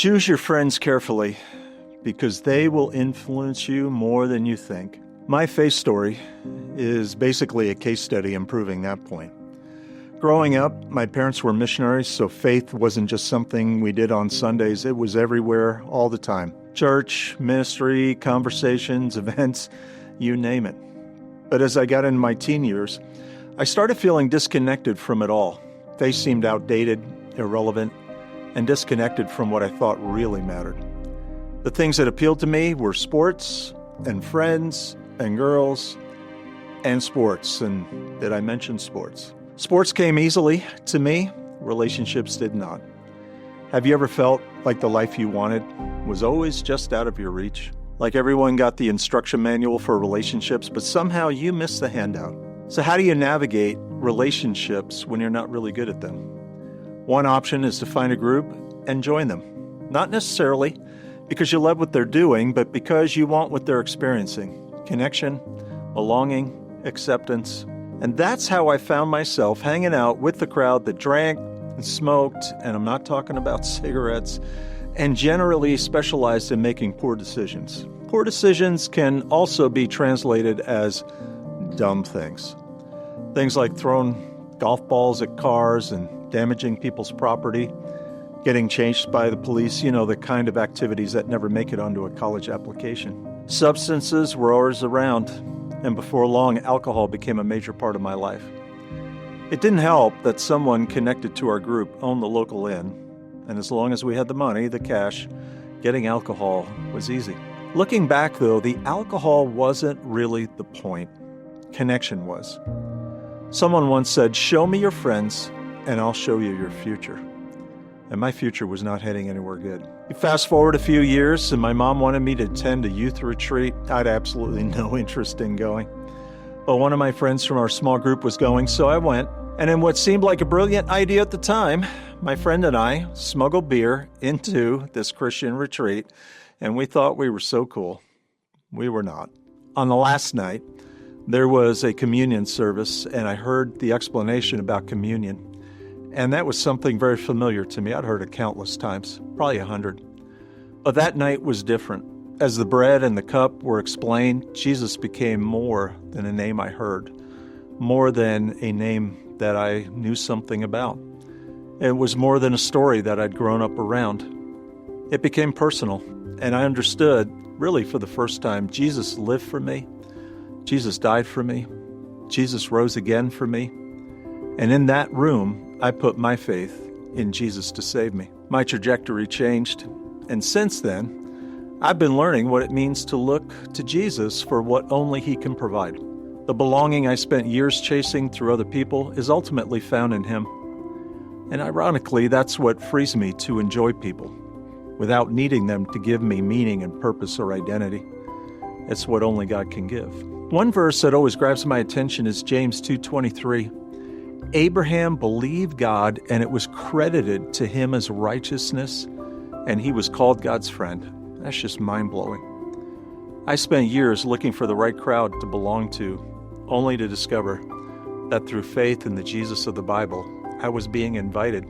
Choose your friends carefully because they will influence you more than you think. My faith story is basically a case study in proving that point. Growing up, my parents were missionaries, so faith wasn't just something we did on Sundays. It was everywhere, all the time. Church, ministry, conversations, events, you name it. But as I got into my teen years, I started feeling disconnected from it all. Faith seemed outdated, irrelevant, and disconnected from what I thought really mattered. The things that appealed to me were sports and friends and girls and sports. And did I mention sports? Sports came easily to me. Relationships did not. Have you ever felt like the life you wanted was always just out of your reach? Like everyone got the instruction manual for relationships, but somehow you missed the handout. So how do you navigate relationships when you're not really good at them? One option is to find a group and join them. Not necessarily because you love what they're doing, but because you want what they're experiencing. Connection, belonging, acceptance. And that's how I found myself hanging out with the crowd that drank and smoked, and I'm not talking about cigarettes, and generally specialized in making poor decisions. Poor decisions can also be translated as dumb things. Things like throwing golf balls at cars and damaging people's property, getting chased by the police, the kind of activities that never make it onto a college application. Substances were always around, and before long, alcohol became a major part of my life. It didn't help that someone connected to our group owned the local inn, and as long as we had the money, the cash, getting alcohol was easy. Looking back, though, the alcohol wasn't really the point. Connection was. Someone once said, "Show me your friends, and I'll show you your future." And my future was not heading anywhere good. Fast forward a few years, and my mom wanted me to attend a youth retreat. I had absolutely no interest in going. But one of my friends from our small group was going, so I went. And in what seemed like a brilliant idea at the time, my friend and I smuggled beer into this Christian retreat, and we thought we were so cool. We were not. On the last night, there was a communion service, and I heard the explanation about communion. And that was something very familiar to me. I'd heard it countless times, probably 100. But that night was different. As the bread and the cup were explained, Jesus became more than a name I heard, more than a name that I knew something about. It was more than a story that I'd grown up around. It became personal, and I understood, really for the first time, Jesus lived for me. Jesus died for me. Jesus rose again for me. And in that room, I put my faith in Jesus to save me. My trajectory changed, and since then, I've been learning what it means to look to Jesus for what only He can provide. The belonging I spent years chasing through other people is ultimately found in Him. And ironically, that's what frees me to enjoy people without needing them to give me meaning and purpose or identity. It's what only God can give. One verse that always grabs my attention is James 2:23. Abraham believed God, and it was credited to him as righteousness, and he was called God's friend. That's just mind-blowing. I spent years looking for the right crowd to belong to, only to discover that through faith in the Jesus of the Bible, I was being invited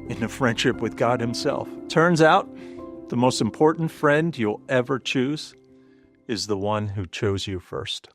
into friendship with God Himself. Turns out, the most important friend you'll ever choose is the one who chose you first.